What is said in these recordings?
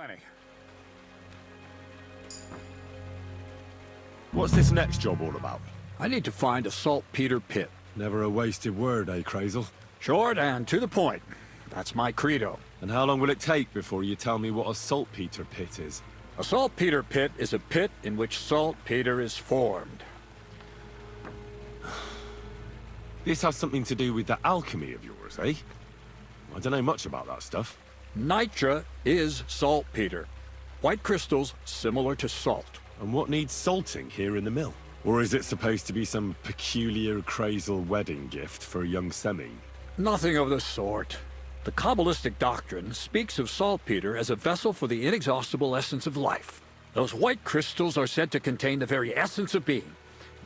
Bonnie. What's this next job all about? I need to find a saltpeter pit. Never a wasted word, eh, Crazel? Short and to the point. That's my credo. And how long will it take before you tell me what a saltpeter pit is? A saltpeter pit is a pit in which saltpeter is formed. This has something to do with that alchemy of yours, eh? I don't know much about that stuff. Nitra is saltpeter. White crystals similar to salt. And what needs salting here in the mill? Or is it supposed to be some peculiar Crazel wedding gift for a young semi? Nothing of the sort. The Kabbalistic doctrine speaks of saltpeter as a vessel for the inexhaustible essence of life. Those white crystals are said to contain the very essence of being.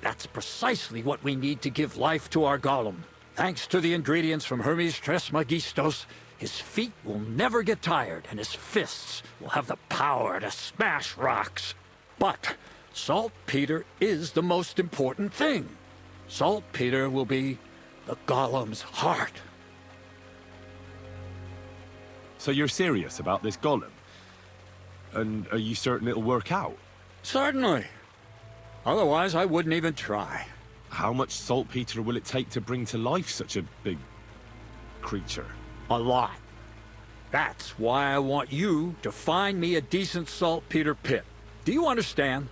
That's precisely what we need to give life to our golem. Thanks to the ingredients from Hermes Trismegistos, his feet will never get tired and his fists will have the power to smash rocks. But saltpeter is the most important thing. Saltpeter will be the golem's heart. So you're serious about this golem? And are you certain it'll work out? Certainly. Otherwise, I wouldn't even try. How much saltpeter will it take to bring to life such a big creature? A lot. That's why I want you to find me a decent saltpeter pit. Do you understand?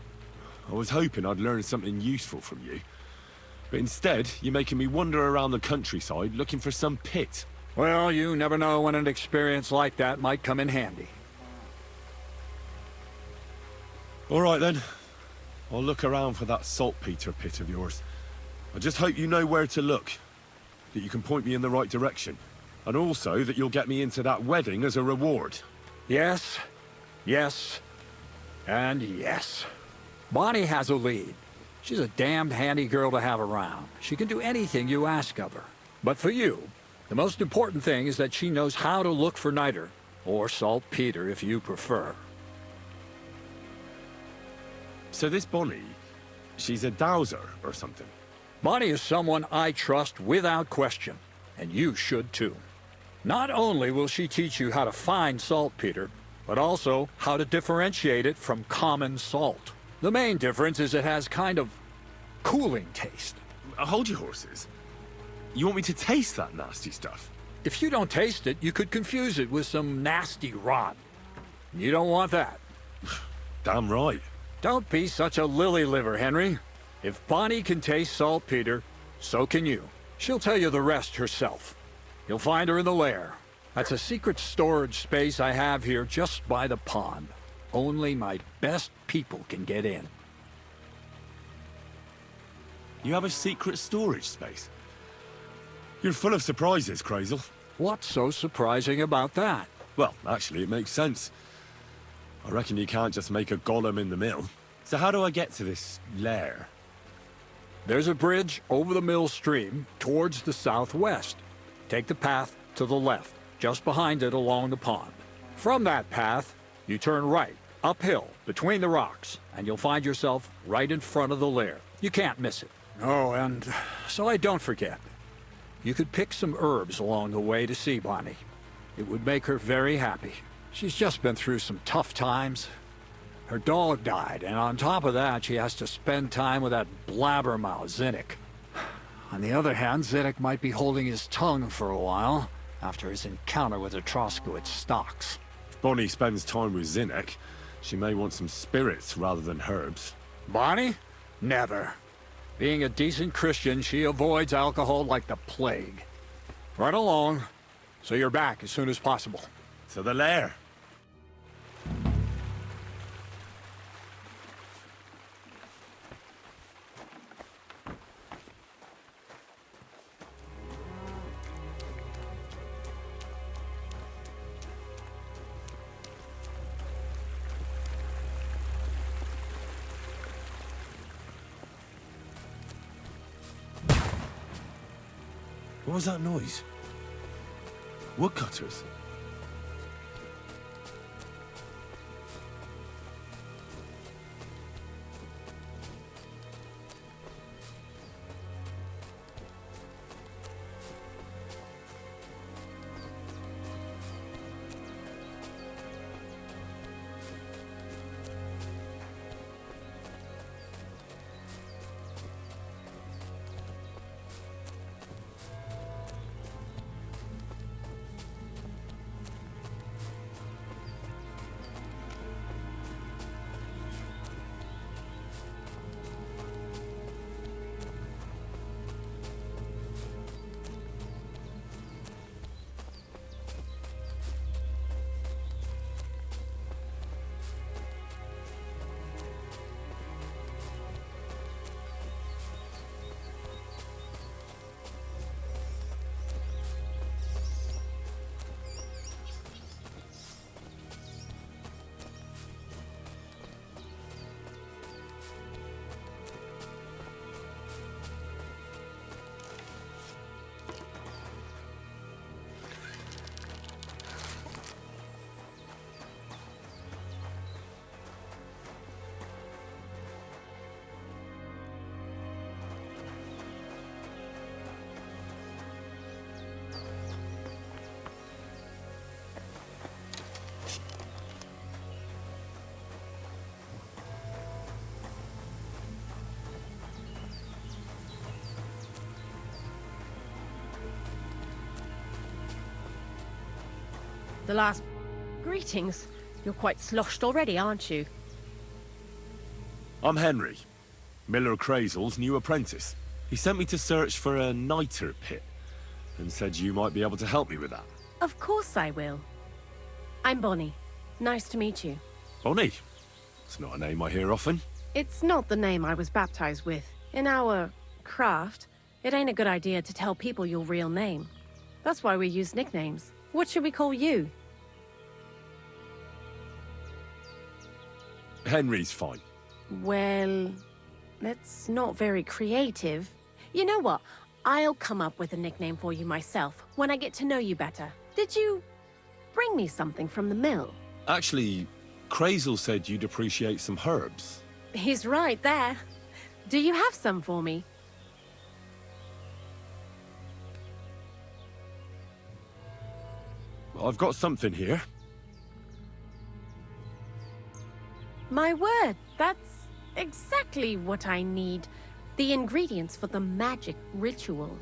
I was hoping I'd learn something useful from you. But instead, you're making me wander around the countryside looking for some pit. Well, you never know when an experience like that might come in handy. All right then. I'll look around for that saltpeter pit of yours. I just hope you know where to look. That you can point me in the right direction. And also that you'll get me into that wedding as a reward. Yes, yes, and yes. Bonnie has a lead. She's a damned handy girl to have around. She can do anything you ask of her. But for you, the most important thing is that she knows how to look for niter, or saltpeter if you prefer. So this Bonnie, she's a dowser or something? Bonnie is someone I trust without question, and you should too. Not only will she teach you how to find saltpeter, but also how to differentiate it from common salt. The main difference is it has kind of cooling taste. Hold your horses. You want me to taste that nasty stuff? If you don't taste it, you could confuse it with some nasty rot. You don't want that. Damn right. Don't be such a lily-liver, Henry. If Bonnie can taste saltpeter, so can you. She'll tell you the rest herself. You'll find her in the lair. That's a secret storage space I have here just by the pond. Only my best people can get in. You have a secret storage space? You're full of surprises, Crazel. What's so surprising about that? Well, actually, it makes sense. I reckon you can't just make a golem in the mill. So how do I get to this lair? There's a bridge over the mill stream towards the southwest. Take the path to the left, just behind it along the pond. From that path, you turn right, uphill, between the rocks, and you'll find yourself right in front of the lair. You can't miss it. Oh, and so I don't forget. You could pick some herbs along the way to see Bonnie. It would make her very happy. She's just been through some tough times. Her dog died, and on top of that, she has to spend time with that blabbermouth, Zinnik. On the other hand, Zinnik might be holding his tongue for a while after his encounter with the Troskowitz stocks. If Bonnie spends time with Zinnek, she may want some spirits rather than herbs. Bonnie? Never. Being a decent Christian, she avoids alcohol like the plague. Right along, so you're back as soon as possible. To the lair. What was that noise? Woodcutters? The last... Greetings. You're quite sloshed already, aren't you? I'm Henry, Miller Crazel's new apprentice. He sent me to search for a niter pit, and said you might be able to help me with that. Of course I will. I'm Bonnie. Nice to meet you. Bonnie? It's not a name I hear often. It's not the name I was baptized with. In our craft, it ain't a good idea to tell people your real name. That's why we use nicknames. What should we call you? Henry's fine. Well, that's not very creative. You know what? I'll come up with a nickname for you myself when I get to know you better. Did you bring me something from the mill? Actually, Crazel said you'd appreciate some herbs. He's right there. Do you have some for me? I've got something here. My word, that's exactly what I need. The ingredients for the magic ritual.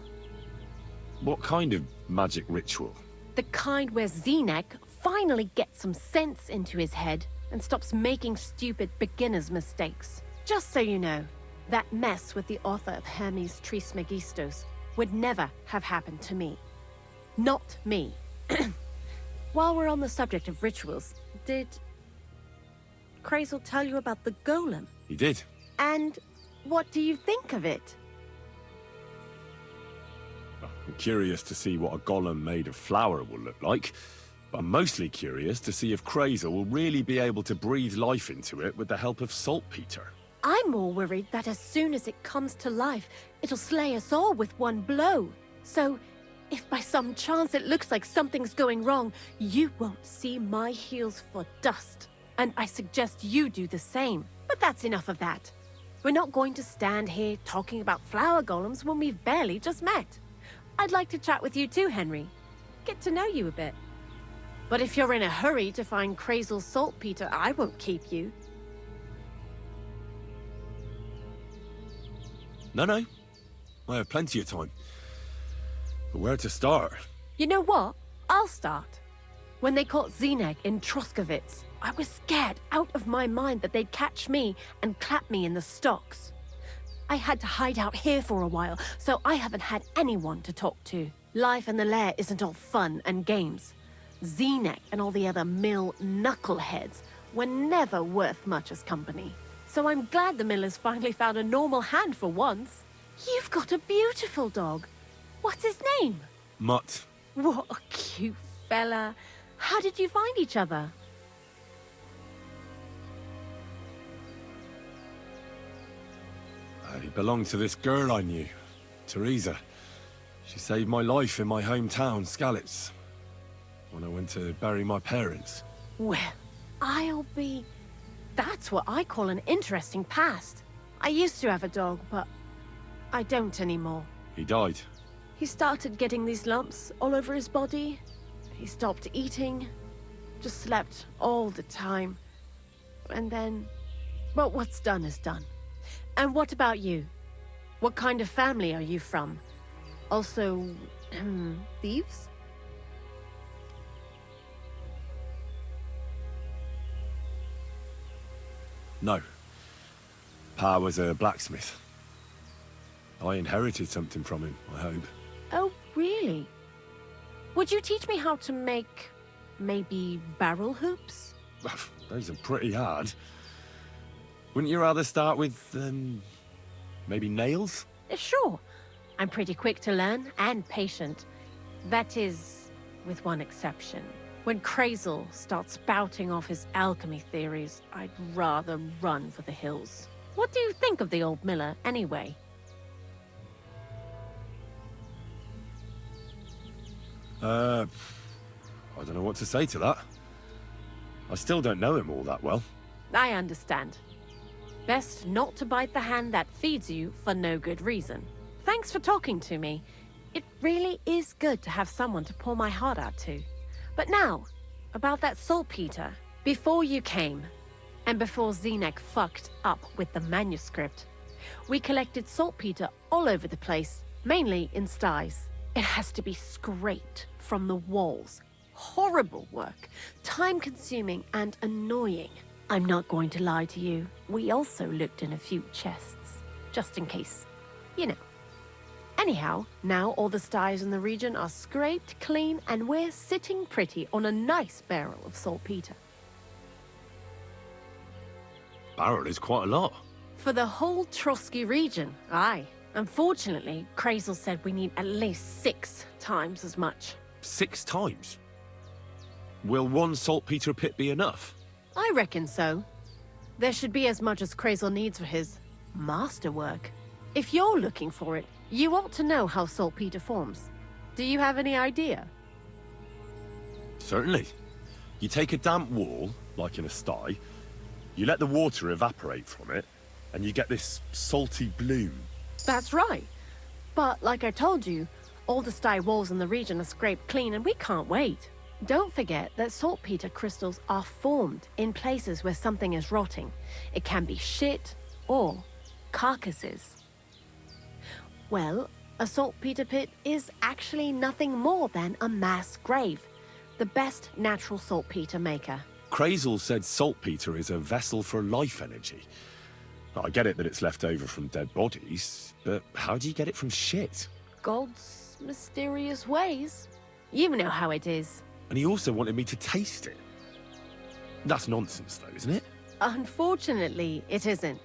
What kind of magic ritual? The kind where Zenek finally gets some sense into his head and stops making stupid beginner's mistakes. Just so you know, that mess with the author of Hermes Trismegistos would never have happened to me. Not me. While we're on the subject of rituals, did Crazel tell you about the golem? He did. And what do you think of it? I'm curious to see what a golem made of flour will look like. But I'm mostly curious to see if Crazel will really be able to breathe life into it with the help of saltpeter. I'm more worried that as soon as it comes to life, it'll slay us all with one blow. So, if by some chance it looks like something's going wrong, you won't see my heels for dust. And I suggest you do the same. But that's enough of that. We're not going to stand here talking about flower golems when we've barely just met. I'd like to chat with you too, Henry. Get to know you a bit. But if you're in a hurry to find Crazel's saltpeter, I won't keep you. No. I have plenty of time. But where to start? You know what? I'll start. When they caught Zenek in Troskovitz, I was scared out of my mind that they'd catch me and clap me in the stocks. I had to hide out here for a while, so I haven't had anyone to talk to. Life in the lair isn't all fun and games. Zenek and all the other mill knuckleheads were never worth much as company. So I'm glad the miller's finally found a normal hand for once. You've got a beautiful dog. What's his name? Mutt. What a cute fella. How did you find each other? He belonged to this girl I knew, Teresa. She saved my life in my hometown, Skalitz, when I went to bury my parents. Well, I'll be... That's what I call an interesting past. I used to have a dog, but I don't anymore. He died. He started getting these lumps all over his body. He stopped eating, just slept all the time. And then, well, what's done is done. And what about you? What kind of family are you from? Also, thieves? No. Pa was a blacksmith. I inherited something from him, I hope. Oh, really? Would you teach me how to make, maybe, barrel hoops? Those are pretty hard. Wouldn't you rather start with, maybe nails? Sure. I'm pretty quick to learn and patient. That is, with one exception. When Crazel starts spouting off his alchemy theories, I'd rather run for the hills. What do you think of the old miller, anyway? I don't know what to say to that. I still don't know him all that well. I understand. Best not to bite the hand that feeds you for no good reason. Thanks for talking to me. It really is good to have someone to pour my heart out to. But now, about that saltpeter. Before you came, and before Zenek fucked up with the manuscript, we collected saltpeter all over the place, mainly in styes. It has to be scraped from the walls, horrible work, time-consuming and annoying. I'm not going to lie to you. We also looked in a few chests, just in case. You know. Anyhow, now all the styes in the region are scraped clean and we're sitting pretty on a nice barrel of saltpeter. Barrel is quite a lot. For the whole Trotsky region, aye. Unfortunately, Krazel said we need at least 6 times as much. 6 times? Will one saltpeter pit be enough? I reckon so. There should be as much as Krazel needs for his masterwork. If you're looking for it, you ought to know how saltpeter forms. Do you have any idea? Certainly. You take a damp wall, like in a sty, you let the water evaporate from it, and you get this salty bloom. That's right. But like I told you, all the sty walls in the region are scraped clean and we can't wait. Don't forget that saltpeter crystals are formed in places where something is rotting. It can be shit or carcasses. Well, a saltpeter pit is actually nothing more than a mass grave. The best natural saltpeter maker. Krazel said saltpeter is a vessel for life energy. I get it that it's left over from dead bodies, but how do you get it from shit? God's mysterious ways. You know how it is. And he also wanted me to taste it. That's nonsense though, isn't it? Unfortunately, it isn't.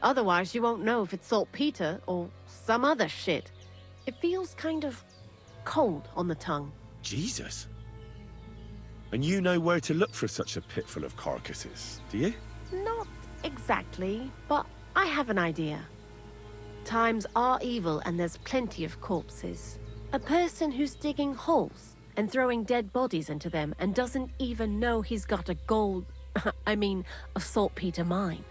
Otherwise, you won't know if it's saltpeter or some other shit. It feels kind of cold on the tongue. Jesus. And you know where to look for such a pit full of carcasses, do you? Not exactly, but I have an idea. Times are evil and there's plenty of corpses. A person who's digging holes and throwing dead bodies into them and doesn't even know he's got a a saltpeter mine.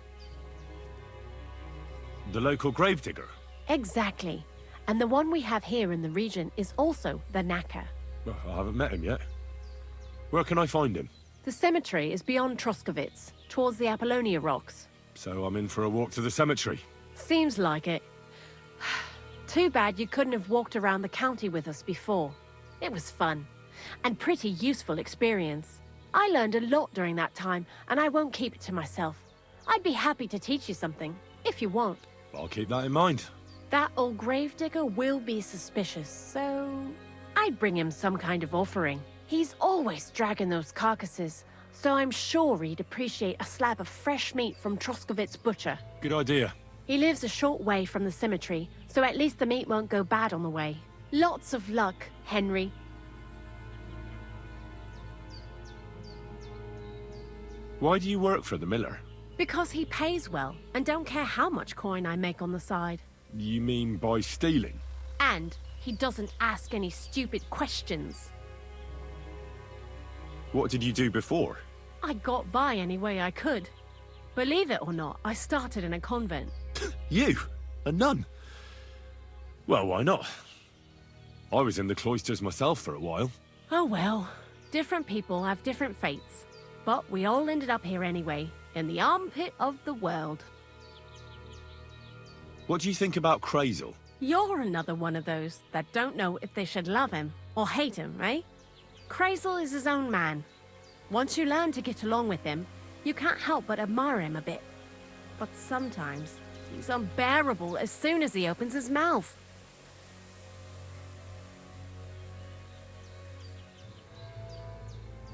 The local gravedigger? Exactly. And the one we have here in the region is also the knacker. Well, I haven't met him yet. Where can I find him? The cemetery is beyond Troskovitz, towards the Apollonia rocks. So I'm in for a walk to the cemetery. Seems like it. Too bad you couldn't have walked around the county with us before. It was fun. And pretty useful experience. I learned a lot during that time, and I won't keep it to myself. I'd be happy to teach you something, if you want. I'll keep that in mind. That old gravedigger will be suspicious, so I'd bring him some kind of offering. He's always dragging those carcasses, so I'm sure he'd appreciate a slab of fresh meat from Troskovitz butcher. Good idea. He lives a short way from the cemetery, so at least the meat won't go bad on the way. Lots of luck, Henry. Why do you work for the miller? Because he pays well, and don't care how much coin I make on the side. You mean by stealing? And he doesn't ask any stupid questions. What did you do before? I got by any way I could. Believe it or not, I started in a convent. You? A nun? Well, why not? I was in the cloisters myself for a while. Oh well, different people have different fates. But we all ended up here anyway, in the armpit of the world. What do you think about Krazel? You're another one of those that don't know if they should love him or hate him, eh? Krazel is his own man. Once you learn to get along with him, you can't help but admire him a bit. But sometimes, he's unbearable as soon as he opens his mouth.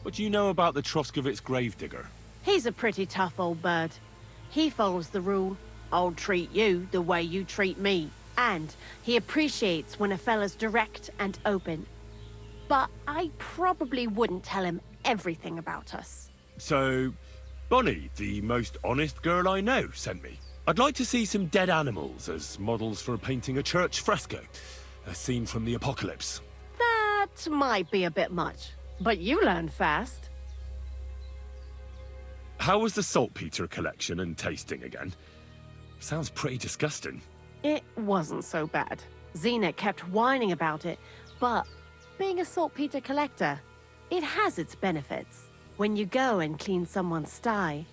What do you know about the Troskovitz gravedigger? He's a pretty tough old bird. He follows the rule, I'll treat you the way you treat me. And he appreciates when a fella's direct and open. But I probably wouldn't tell him everything about us. So, Bonnie, the most honest girl I know, sent me. I'd like to see some dead animals as models for painting a church fresco. A scene from the apocalypse. That might be a bit much, but you learn fast. How was the saltpeter collection and tasting again? Sounds pretty disgusting. It wasn't so bad. Xena kept whining about it, but being a saltpeter collector, it has its benefits. When you go and clean someone's sty,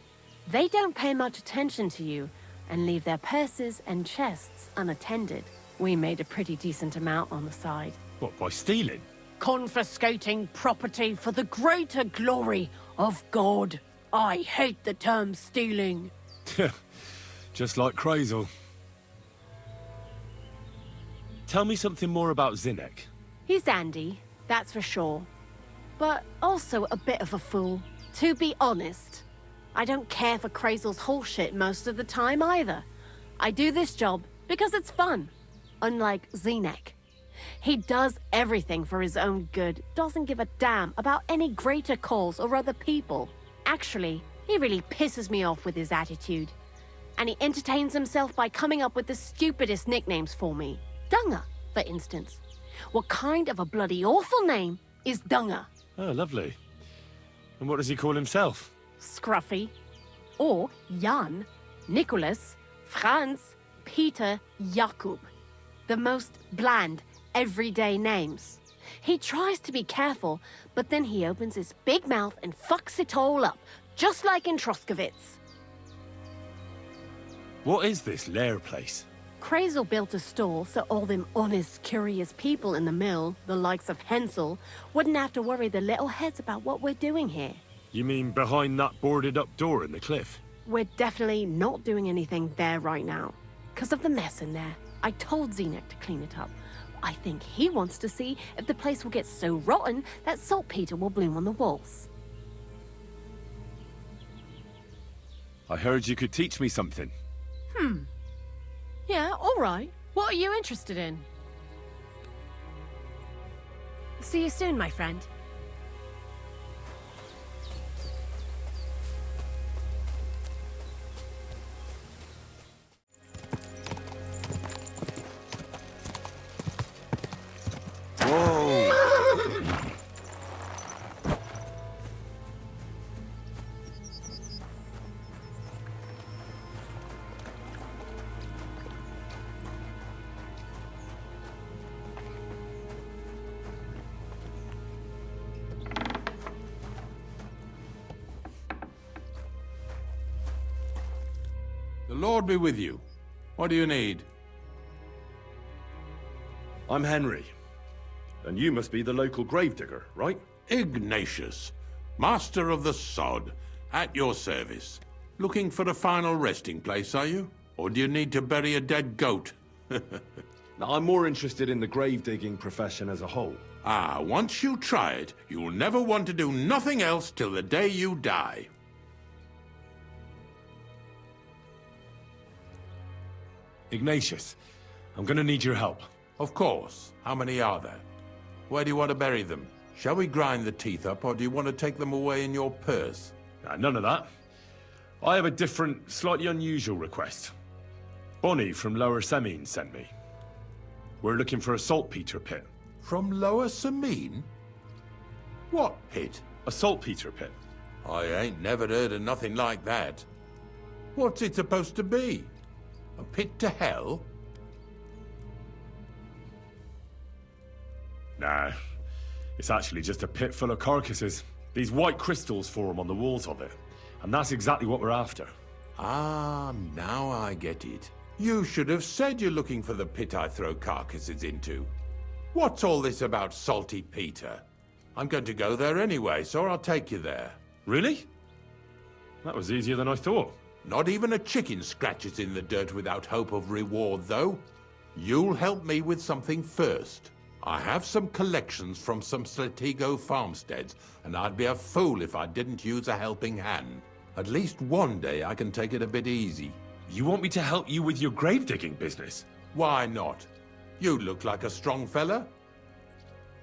they don't pay much attention to you and leave their purses and chests unattended. We made a pretty decent amount on the side. What, by stealing? confiscating property for the greater glory of God. I hate the term stealing. Just like Krazel. Tell me something more about Zinnek. He's Andy, that's for sure. But also a bit of a fool. To be honest, I don't care for Krazel's bullshit most of the time either. I do this job because it's fun. Unlike Zinnek. He does everything for his own good, doesn't give a damn about any greater cause or other people. Actually, he really pisses me off with his attitude. And he entertains himself by coming up with the stupidest nicknames for me. Dunga, for instance. What kind of a bloody awful name is Dunga? Oh, lovely. And what does he call himself? Scruffy. Or Jan, Nicholas, Franz, Peter, Jakub. The most bland, everyday names. He tries to be careful, but then he opens his big mouth and fucks it all up, just like in Troskowitz. What is this lair place? Krazel built a store so all them honest, curious people in the mill, the likes of Hensel, wouldn't have to worry their little heads about what we're doing here. You mean behind that boarded up door in the cliff? We're definitely not doing anything there right now. Because of the mess in there. I told Zinnek to clean it up. I think he wants to see if the place will get so rotten that saltpeter will bloom on the walls. I heard you could teach me something. Yeah, all right. What are you interested in? See you soon, my friend. The Lord be with you. What do you need? I'm Henry. And you must be the local gravedigger, right? Ignatius, master of the sod, at your service. Looking for a final resting place, are you? Or do you need to bury a dead goat? Now, I'm more interested in the grave digging profession as a whole. Ah, once you try it, you'll never want to do nothing else till the day you die. Ignatius, I'm gonna need your help. Of course. How many are there? Where do you want to bury them? Shall we grind the teeth up, or do you want to take them away in your purse? None of that. I have a different, slightly unusual request. Bonnie from Lower Semine sent me. We're looking for a saltpeter pit. From Lower Semine? What pit? A saltpeter pit. I ain't never heard of nothing like that. What's it supposed to be? A pit to hell? Nah, it's actually just a pit full of carcasses. These white crystals form on the walls of it. And that's exactly what we're after. Ah, now I get it. You should have said you're looking for the pit I throw carcasses into. What's all this about Salty Peter? I'm going to go there anyway, so I'll take you there. Really? That was easier than I thought. Not even a chicken scratches in the dirt without hope of reward, though. You'll help me with something first. I have some collections from some Slatigo farmsteads, and I'd be a fool if I didn't use a helping hand. At least one day I can take it a bit easy. You want me to help you with your grave digging business? Why not? You look like a strong fella.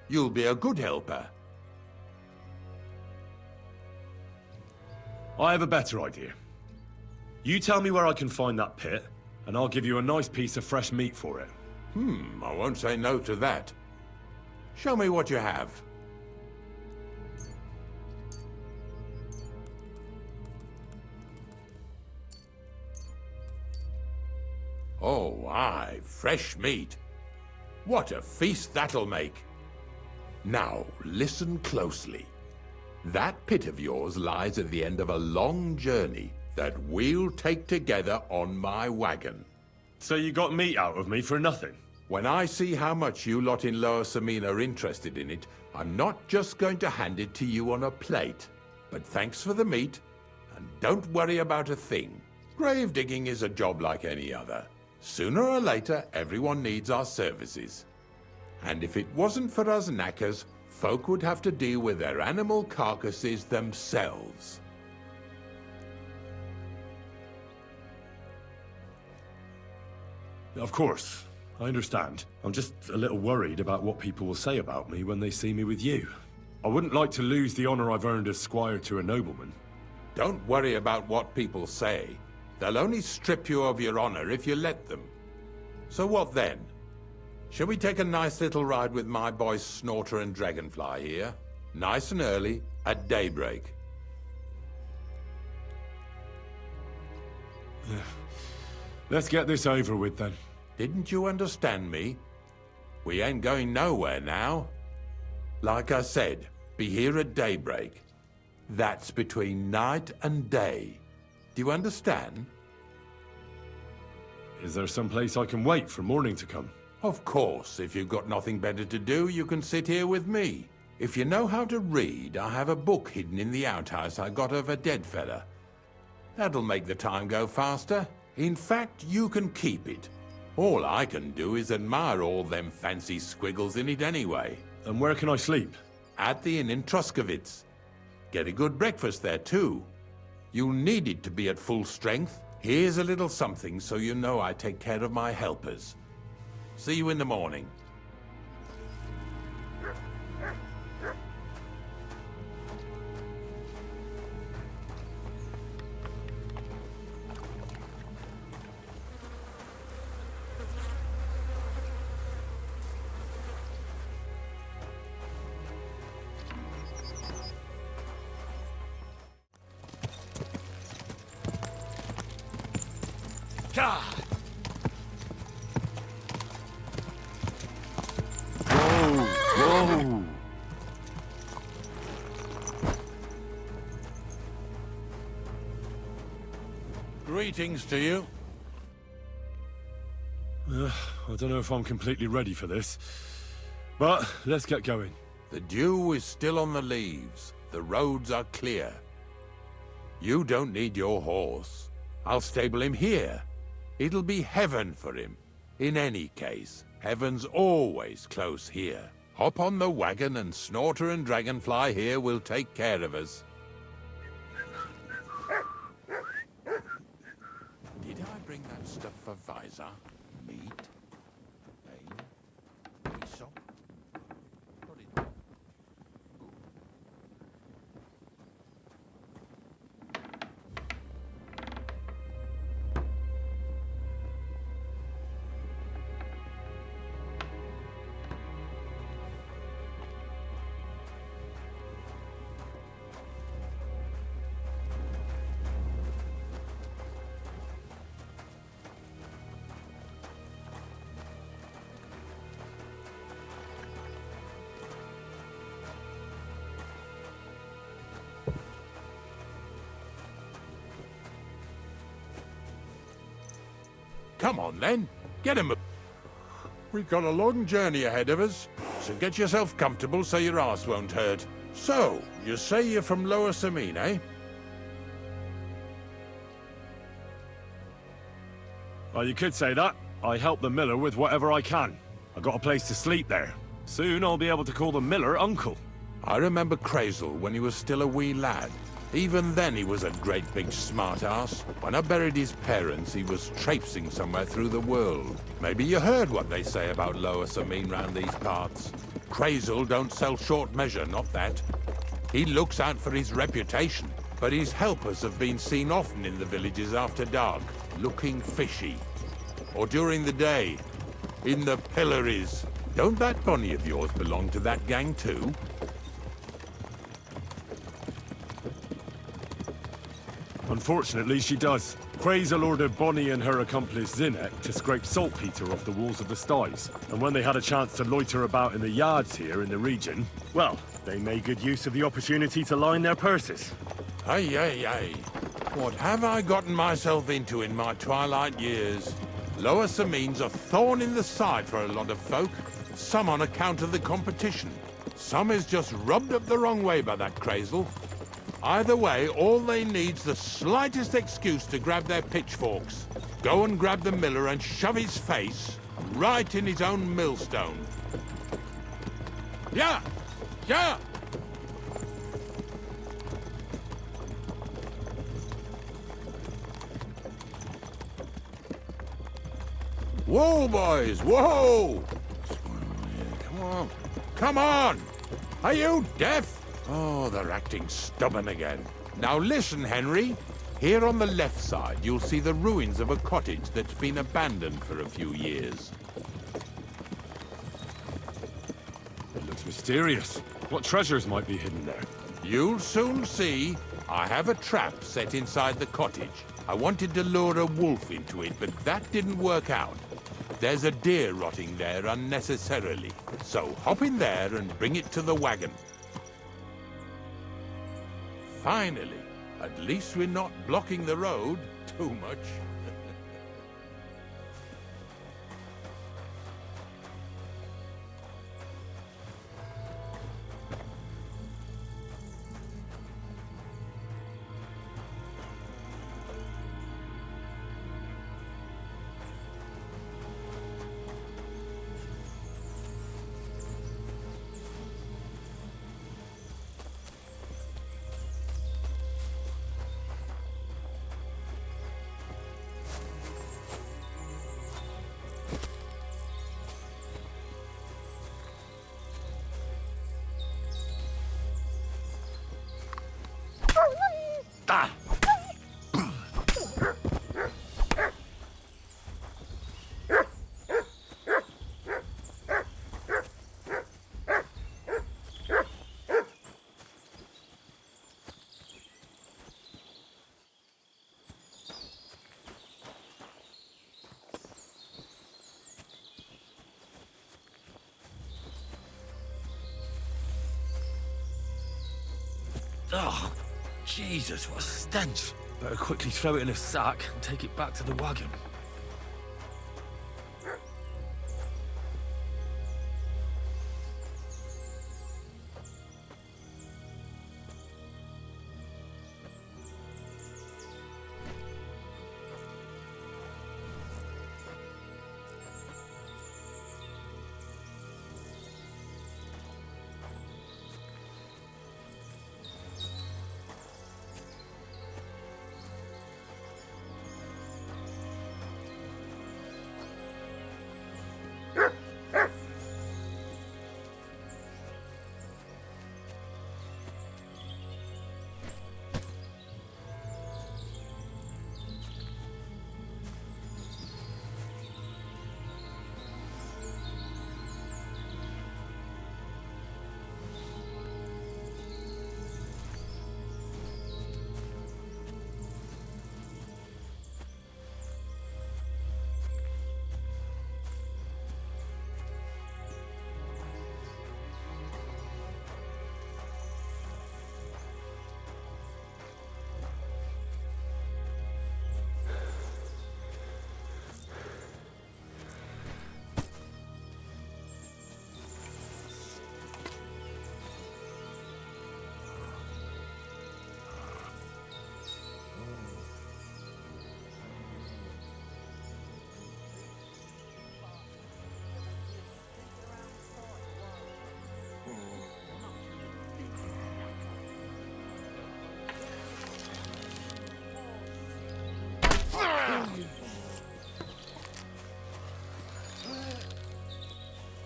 You'll be a good helper. I have a better idea. You tell me where I can find that pit, and I'll give you a nice piece of fresh meat for it. I won't say no to that. Show me what you have. Oh, aye, fresh meat. What a feast that'll make. Now, listen closely. That pit of yours lies at the end of a long journey that we'll take together on my wagon. So you got meat out of me for nothing? When I see how much you lot in Lower Samine are interested in it, I'm not just going to hand it to you on a plate. But thanks for the meat, and don't worry about a thing. Grave digging is a job like any other. Sooner or later, everyone needs our services. And if it wasn't for us knackers, folk would have to deal with their animal carcasses themselves. Of course, I understand. I'm just a little worried about what people will say about me when they see me with you. I wouldn't like to lose the honor I've earned as squire to a nobleman. Don't worry about what people say. They'll only strip you of your honor if you let them. So what then? Shall we take a nice little ride with my boys Snorter and Dragonfly here? Nice and early, at daybreak. Let's get this over with then. Didn't you understand me? We ain't going nowhere now. Like I said, be here at daybreak. That's between night and day. Do you understand? Is there some place I can wait for morning to come? Of course, if you've got nothing better to do, you can sit here with me. If you know how to read, I have a book hidden in the outhouse I got of a dead fella. That'll make the time go faster. In fact, you can keep it. All I can do is admire all them fancy squiggles in it anyway. And where can I sleep? At the inn in Truskovitz. Get a good breakfast there too. You'll need it to be at full strength. Here's a little something so you know I take care of my helpers. See you in the morning. Whoa! Greetings to you. I don't know if I'm completely ready for this, but let's get going. The dew is still on the leaves. The roads are clear. You don't need your horse. I'll stable him here. It'll be heaven for him. In any case, heaven's always close here. Hop on the wagon and Snorter and Dragonfly here will take care of us. Did I bring that stuff for Visor? Meat? Bane? Aesop? What is it? Come on, then. Get him. We've got a long journey ahead of us, so get yourself comfortable so your arse won't hurt. So, you say you're from Lower Samine, eh? Well, you could say that. I help the miller with whatever I can. I got a place to sleep there. Soon I'll be able to call the miller uncle. I remember Crazel when he was still a wee lad. Even then he was a great big smart-ass. When I buried his parents, he was traipsing somewhere through the world. Maybe you heard what they say about Lower Samine round these parts. Crazel don't sell short measure, not that. He looks out for his reputation, but his helpers have been seen often in the villages after dark, looking fishy. Or during the day, in the pillories. Don't that Bonnie of yours belong to that gang too? Unfortunately, she does. Crazel ordered Bonnie and her accomplice Zinek to scrape saltpeter off the walls of the sties. And when they had a chance to loiter about in the yards here in the region, well, they made good use of the opportunity to line their purses. Ay, ay, ay. What have I gotten myself into in my twilight years? Lower Samine's a thorn in the side for a lot of folk. Some on account of the competition. Some is just rubbed up the wrong way by that crazel. Either way, all they need's the slightest excuse to grab their pitchforks. Go and grab the miller and shove his face right in his own millstone. Yeah! Yeah! Whoa, boys, whoa! Come on. Come on! Are you deaf? Oh, they're acting stubborn again. Now listen, Henry. Here on the left side, you'll see the ruins of a cottage that's been abandoned for a few years. It looks mysterious. What treasures might be hidden there? You'll soon see. I have a trap set inside the cottage. I wanted to lure a wolf into it, but that didn't work out. There's a deer rotting there unnecessarily. So hop in there and bring it to the wagon. Finally, at least we're not blocking the road too much. Oh, Jesus, what a stench. Better quickly throw it in a sack and take it back to the wagon.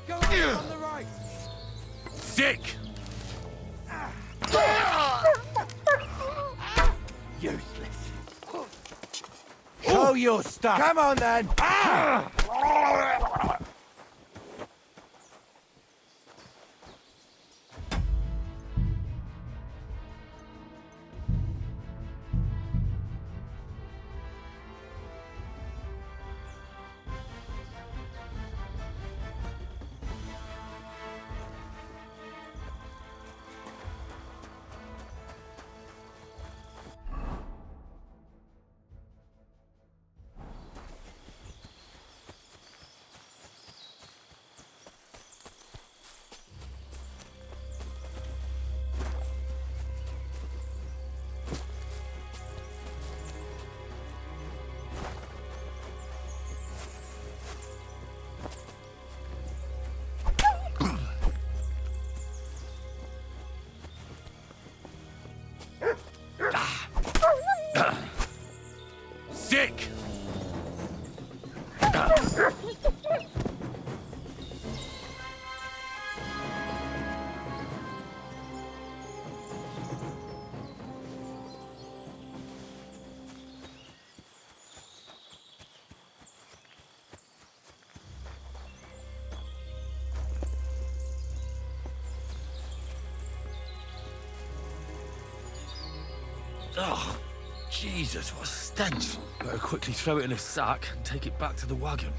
Go on the right. Sick! Useless. Show your stuff. Come on then. stick! Oh, Jesus, what a stench. Better quickly throw it in a sack and take it back to the wagon.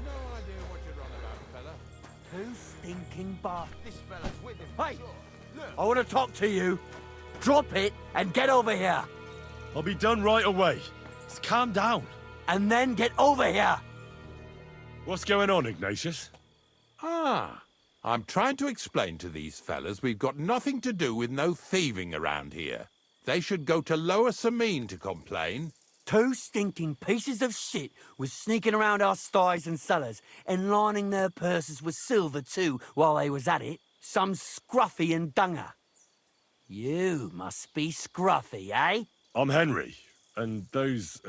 No idea what you're on about, fella. Too stinking bar. This fella's with him. Hey! Sure. Look. I want to talk to you. Drop it and get over here. I'll be done right away. Just calm down. And then get over here. What's going on, Ignatius? Ah, I'm trying to explain to these fellas we've got nothing to do with no thieving around here. They should go to Lower Samine to complain. Two stinking pieces of shit was sneaking around our sties and cellars and lining their purses with silver too while they was at it. Some scruffy and dunger. You must be scruffy, eh? I'm Henry, and those,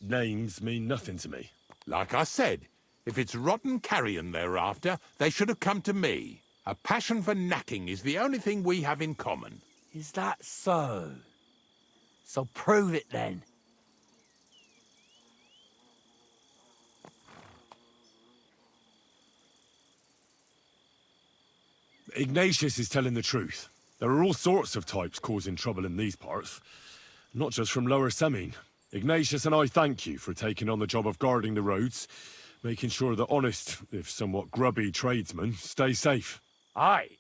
names mean nothing to me. Like I said, if it's rotten carrion they're after, they should have come to me. A passion for knacking is the only thing we have in common. Is that so? So prove it then. Ignatius is telling the truth. There are all sorts of types causing trouble in these parts. Not just from Lower Samine. Ignatius and I thank you for taking on the job of guarding the roads, making sure that honest, if somewhat grubby tradesmen stay safe. Aye,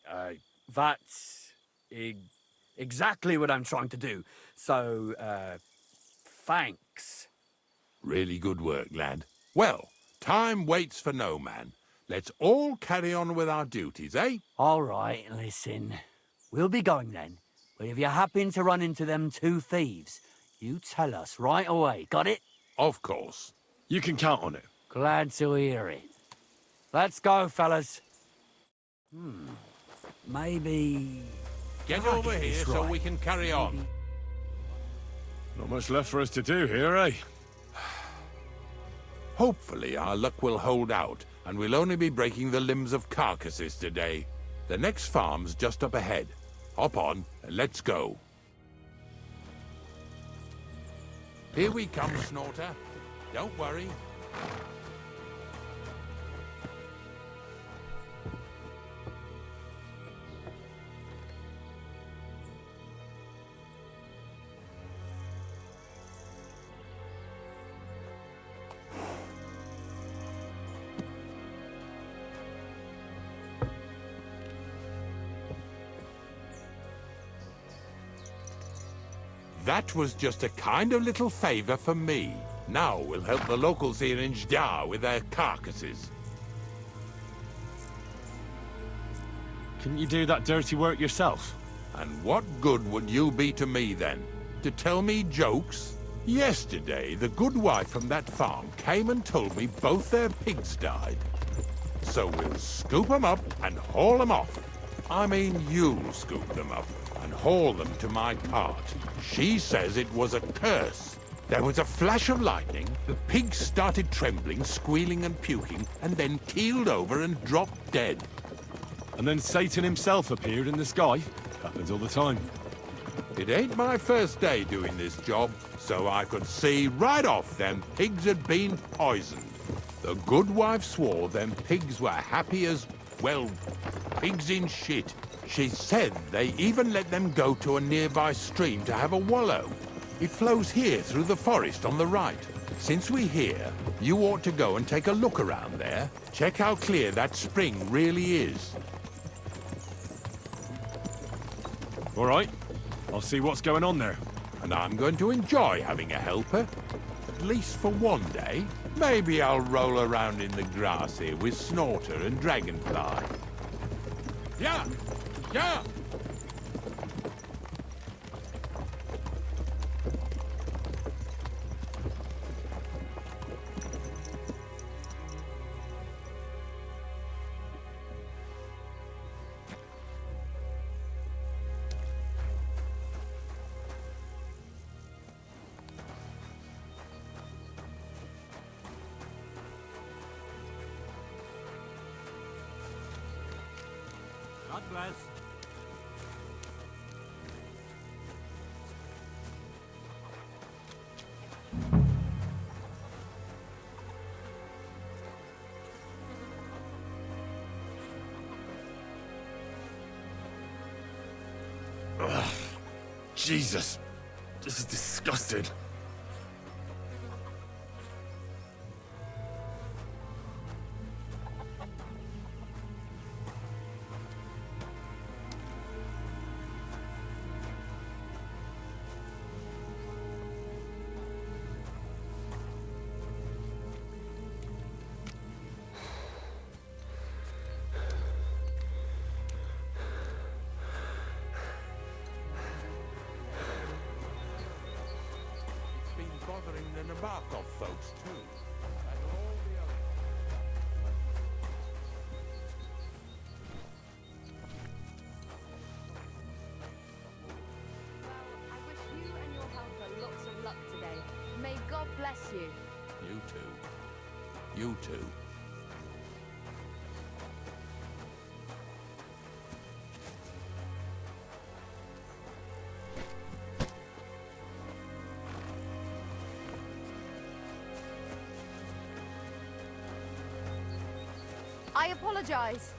that's exactly what I'm trying to do. So, thanks. Really good work, lad. Well, time waits for no man. Let's all carry on with our duties, eh? All right, listen. We'll be going then. But if you happen to run into them two thieves, you tell us right away. Got it? Of course. You can count on it. Glad to hear it. Let's go, fellas. Maybe... Get I'll over get here this so right. we can carry on. Not much left for us to do here, eh? Hopefully our luck will hold out, and we'll only be breaking the limbs of carcasses today. The next farm's just up ahead. Hop on, and let's go. Here we come, Snorter. Don't worry. That was just a kind of little favor for me. Now we'll help the locals here in Jdar with their carcasses. Couldn't you do that dirty work yourself? And what good would you be to me then? To tell me jokes? Yesterday, the good wife from that farm came and told me both their pigs died. So we'll scoop them up and haul them off. I mean, you'll scoop them up and haul them to my cart. She says it was a curse. There was a flash of lightning, the pigs started trembling, squealing and puking, and then keeled over and dropped dead. And then Satan himself appeared in the sky. Happens all the time. It ain't my first day doing this job, so I could see right off them pigs had been poisoned. The good wife swore them pigs were happy as, well, pigs in shit. She said they even let them go to a nearby stream to have a wallow. It flows here through the forest on the right. Since we're here, you ought to go and take a look around there. Check how clear that spring really is. All right. I'll see what's going on there. And I'm going to enjoy having a helper. At least for one day. Maybe I'll roll around in the grass here with Snorter and Dragonfly. Yeah! Yeah! God bless. Jesus. This is disgusting. Bothering the Nabokov folks, too. And all the other... Well, I wish you and your helper lots of luck today. May God bless you. You too. You too. I apologize.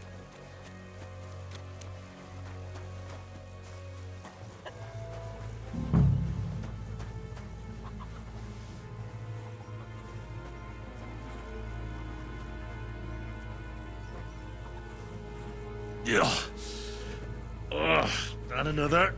Yeah. And another.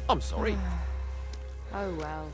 I'm sorry. Oh well.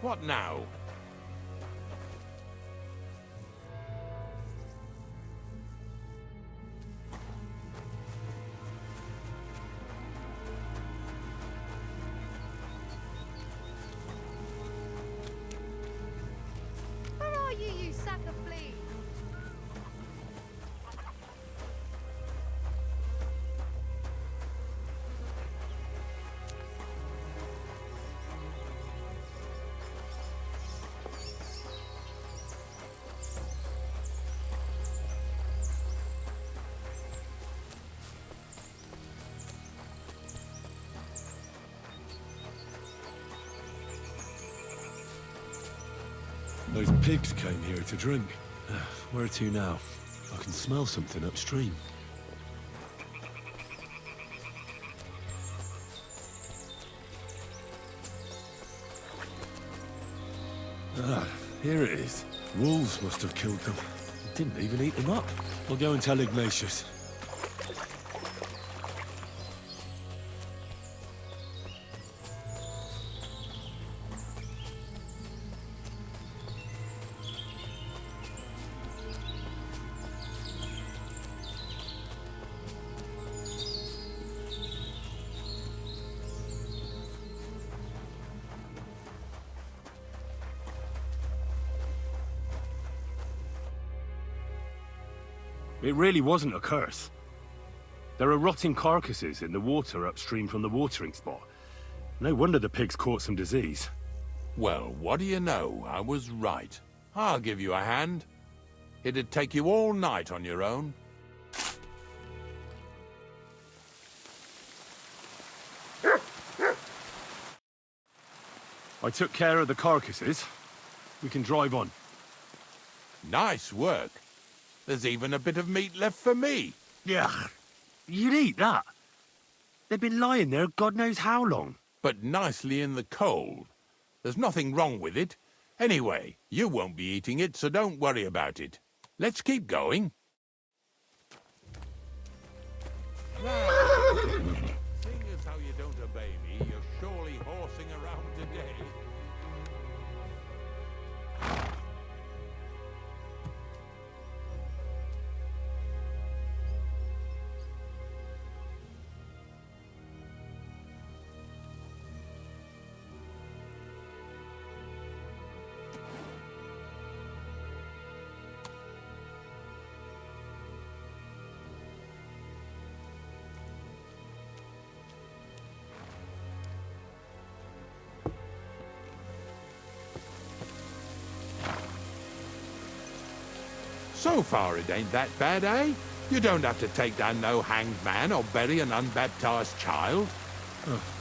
What now? Where are you, you sack of fleas? Those pigs came here to drink. Where to now? I can smell something upstream. Ah, here it is. Wolves must have killed them. Didn't even eat them up. I'll go and tell Ignatius. It really wasn't a curse. There are rotting carcasses in the water upstream from the watering spot. No wonder the pigs caught some disease. Well, what do you know? I was right. I'll give you a hand. It'd take you all night on your own. I took care of the carcasses. We can drive on. Nice work. There's even a bit of meat left for me. Yeah, you'd eat that. They've been lying there God knows how long. But nicely in the cold. There's nothing wrong with it. Anyway, you won't be eating it, so don't worry about it. Let's keep going. Now, seeing as how you don't obey me, you're surely horsing around today. So far it ain't that bad, eh? You don't have to take down no hanged man or bury an unbaptized child.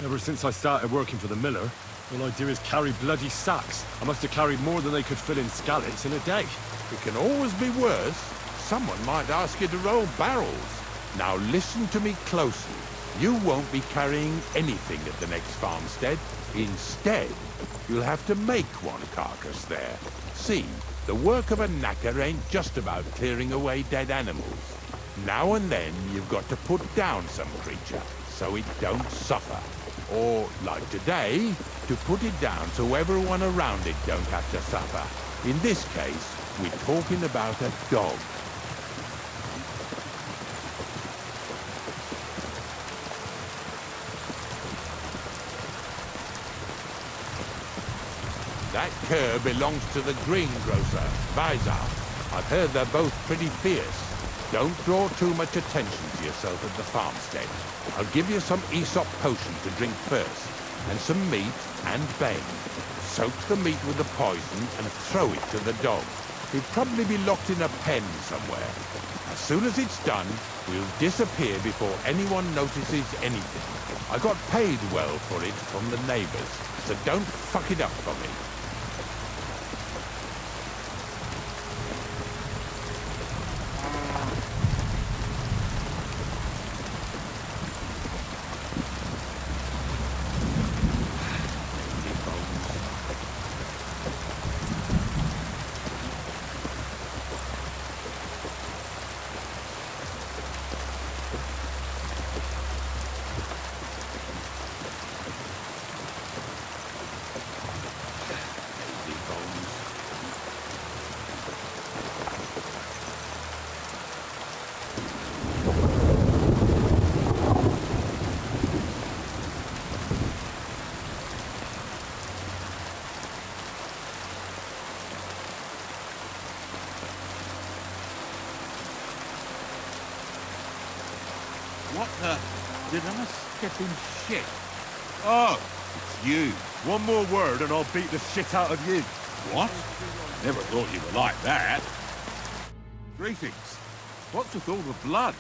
Ever since I started working for the miller, all I do is carry bloody sacks. I must have carried more than they could fill in scallops in a day. It can always be worse. Someone might ask you to roll barrels. Now listen to me closely. You won't be carrying anything at the next farmstead. Instead, you'll have to make one carcass there. See, the work of a knacker ain't just about clearing away dead animals. Now and then, you've got to put down some creature, so it don't suffer. Or, like today, to put it down so everyone around it don't have to suffer. In this case, we're talking about a dog. That cur belongs to the greengrocer, Vizar. I've heard they're both pretty fierce. Don't draw too much attention to yourself at the farmstead. I'll give you some Aesop potion to drink first, and some meat and bane. Soak the meat with the poison and throw it to the dog. He'll probably be locked in a pen somewhere. As soon as it's done, we'll disappear before anyone notices anything. I got paid well for it from the neighbors, so don't fuck it up for me. What the? Did I step in shit? Oh, it's you. One more word and I'll beat the shit out of you. What? Never thought you were like that. Greetings. What's with all the blood?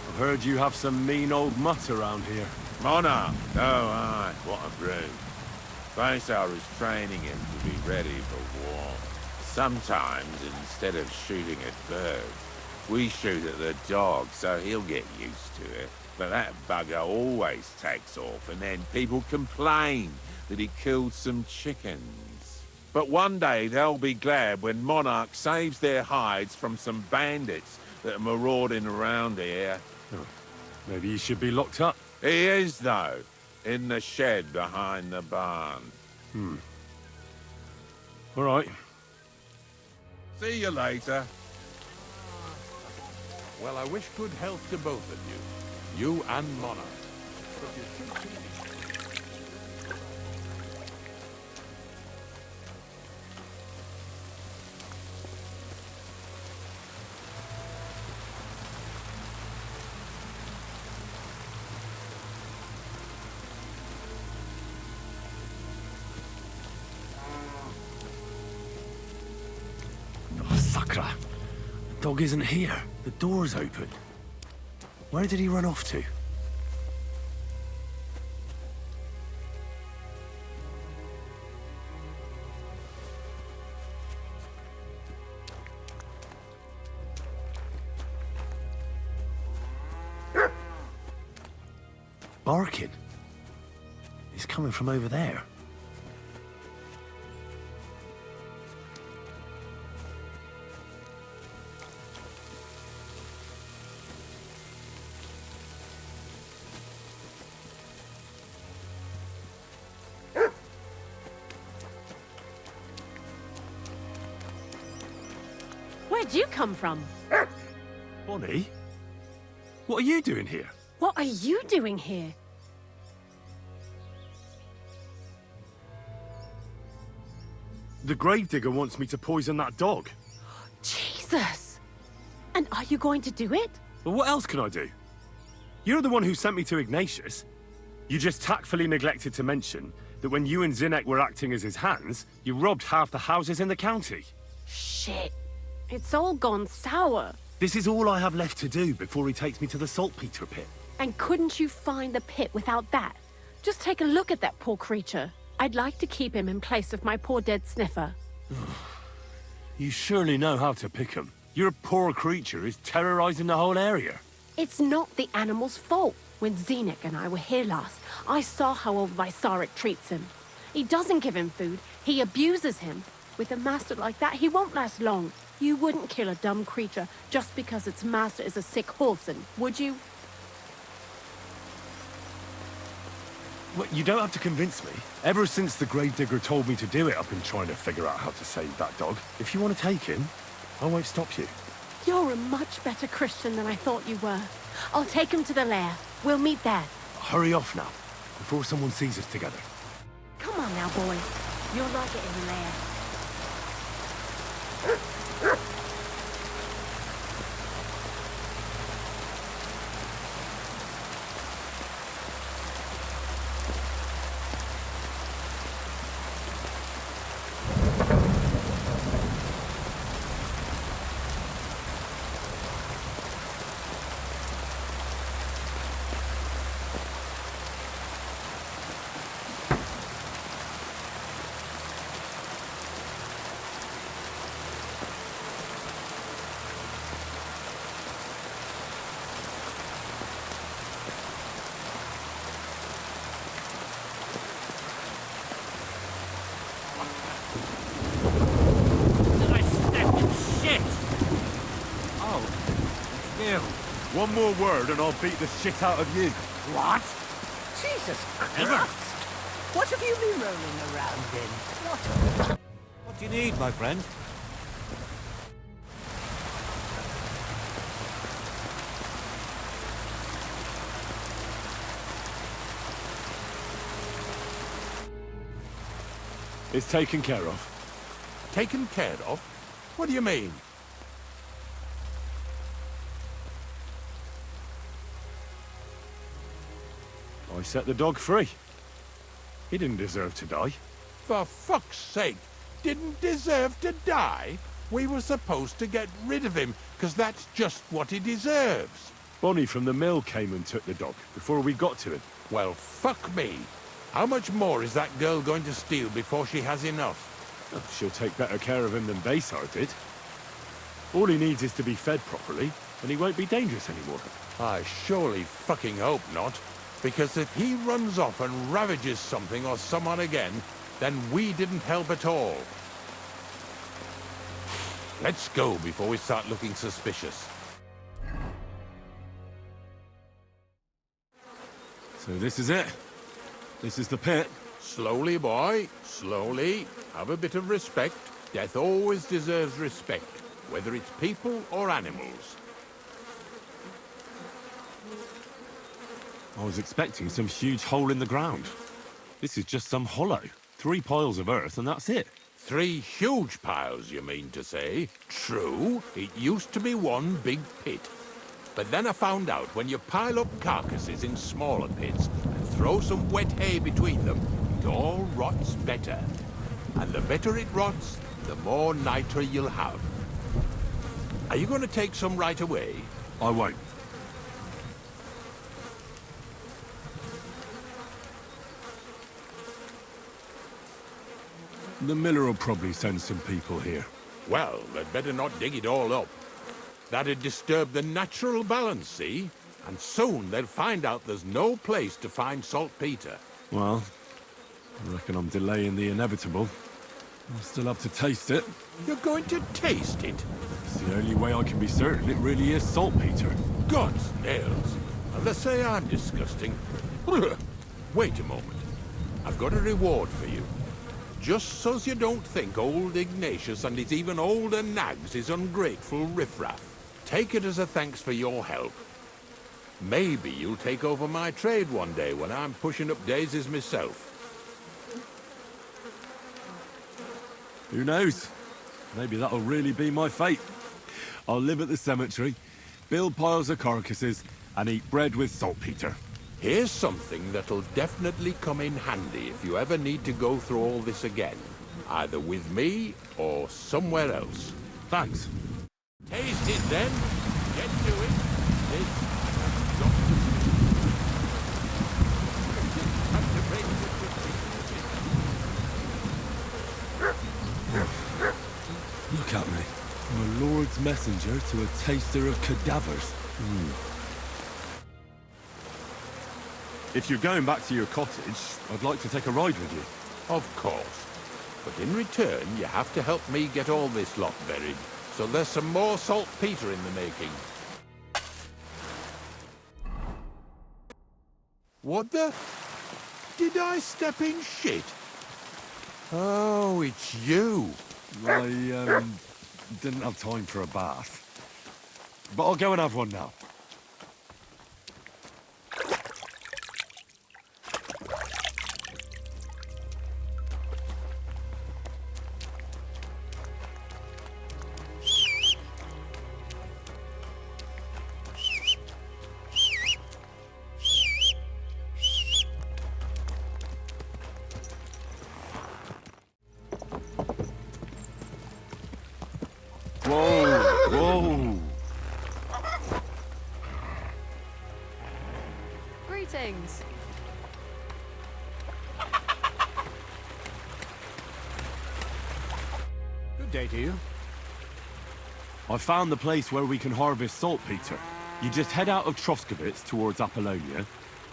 I've heard you have some mean old mutt around here. Monarch! Oh, aye, what a brute. Vizar is training him to be ready for war. Sometimes, instead of shooting at birds, we shoot at the dog, so he'll get used to it. But that bugger always takes off, and then people complain that he killed some chickens. But one day they'll be glad when Monarch saves their hides from some bandits that are marauding around here. Oh, maybe he should be locked up. He is, though, in the shed behind the barn. All right. See you later. Well, I wish good health to both of you. You and Monarch. But you should see me. Oh, Sakra. The dog isn't here. The door's open. Where did he run off to? Barking. He's coming from over there. Where'd you come from? Bonnie? What are you doing here? What are you doing here? The gravedigger wants me to poison that dog. Jesus! And are you going to do it? Well, what else can I do? You're the one who sent me to Ignatius. You just tactfully neglected to mention that when you and Zinnek were acting as his hands, you robbed half the houses in the county. Shit. It's all gone sour. This is all I have left to do before he takes me to the saltpeter pit. And couldn't you find the pit without that? Just take a look at that poor creature. I'd like to keep him in place of my poor dead sniffer. You surely know how to pick him. Your poor creature is terrorizing the whole area. It's not the animal's fault. When Zinnek and I were here last, I saw how old Vysarik treats him. He doesn't give him food, he abuses him. With a master like that, he won't last long. You wouldn't kill a dumb creature just because its master is a sick horseman, would you? Well, you don't have to convince me. Ever since the gravedigger told me to do it, I've been trying to figure out how to save that dog. If you want to take him, I won't stop you. You're a much better Christian than I thought you were. I'll take him to the lair. We'll meet there. Hurry off now, before someone sees us together. Come on now, boy. You'll like it in the lair. One more word and I'll beat the shit out of you. What? Jesus Christ! What have you been rolling around in? What do you need, my friend? It's taken care of. Taken care of? What do you mean? I set the dog free. He didn't deserve to die. For fuck's sake, didn't deserve to die? We were supposed to get rid of him, because that's just what he deserves. Bonnie from the mill came and took the dog before we got to him. Well, fuck me. How much more is that girl going to steal before she has enough? She'll take better care of him than Baysar did. All he needs is to be fed properly, and he won't be dangerous anymore. I surely fucking hope not. Because if he runs off and ravages something or someone again, then we didn't help at all. Let's go before we start looking suspicious. So this is it. This is the pit. Slowly, boy, slowly. Have a bit of respect. Death always deserves respect, whether it's people or animals. I was expecting some huge hole in the ground. This is just some hollow. 3 piles of earth and that's it. 3 huge piles, you mean to say? True, it used to be one big pit. But then I found out when you pile up carcasses in smaller pits and throw some wet hay between them, it all rots better. And the better it rots, the more nitra you'll have. Are you going to take some right away? I won't. The miller will probably send some people here. Well, they'd better not dig it all up. That'd disturb the natural balance, see? And soon they'll find out there's no place to find saltpeter. Well, I reckon I'm delaying the inevitable. I'll still have to taste it. You're going to taste it? It's the only way I can be certain it really is saltpeter. God's nails. And they say I'm disgusting. Wait a moment. I've got a reward for you. Just so's you don't think old Ignatius and his even older nags is ungrateful riffraff. Take it as a thanks for your help. Maybe you'll take over my trade one day when I'm pushing up daisies myself. Who knows? Maybe that'll really be my fate. I'll live at the cemetery, build piles of carcasses, and eat bread with saltpeter. Here's something that'll definitely come in handy if you ever need to go through all this again. Either with me or somewhere else. Thanks. Taste it then. Get to it. Look at me. I'm a lord's messenger to a taster of cadavers. If you're going back to your cottage, I'd like to take a ride with you. Of course. But in return, you have to help me get all this lot buried. So there's some more saltpeter in the making. What the? Did I step in shit? Oh, it's you. I, didn't have time for a bath. But I'll go and have one now. Whoa! Whoa! Greetings. Good day to you. I found the place where we can harvest saltpeter. You just head out of Troskovitz towards Apollonia,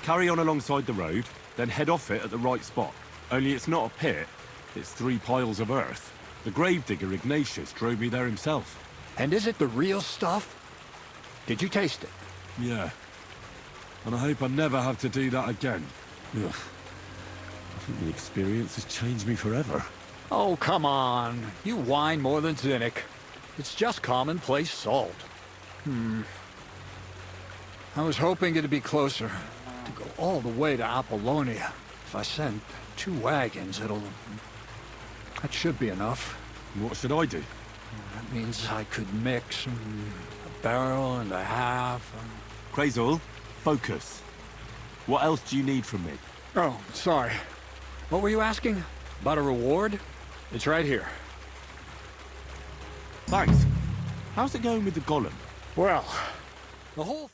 carry on alongside the road, then head off it at the right spot. Only it's not a pit, it's 3 piles of earth. The gravedigger Ignatius drove me there himself. And is it the real stuff? Did you taste it? Yeah. And I hope I never have to do that again. Ugh. I think the experience has changed me forever. Oh, come on. You whine more than Zinnik. It's just commonplace salt. I was hoping it'd be closer. To go all the way to Apollonia. If I send 2 wagons, that should be enough. What should I do? That means I could mix a barrel and a half. Crazul, focus. What else do you need from me? Oh, sorry. What were you asking? About a reward? It's right here. Thanks. How's it going with the golem? Well, the whole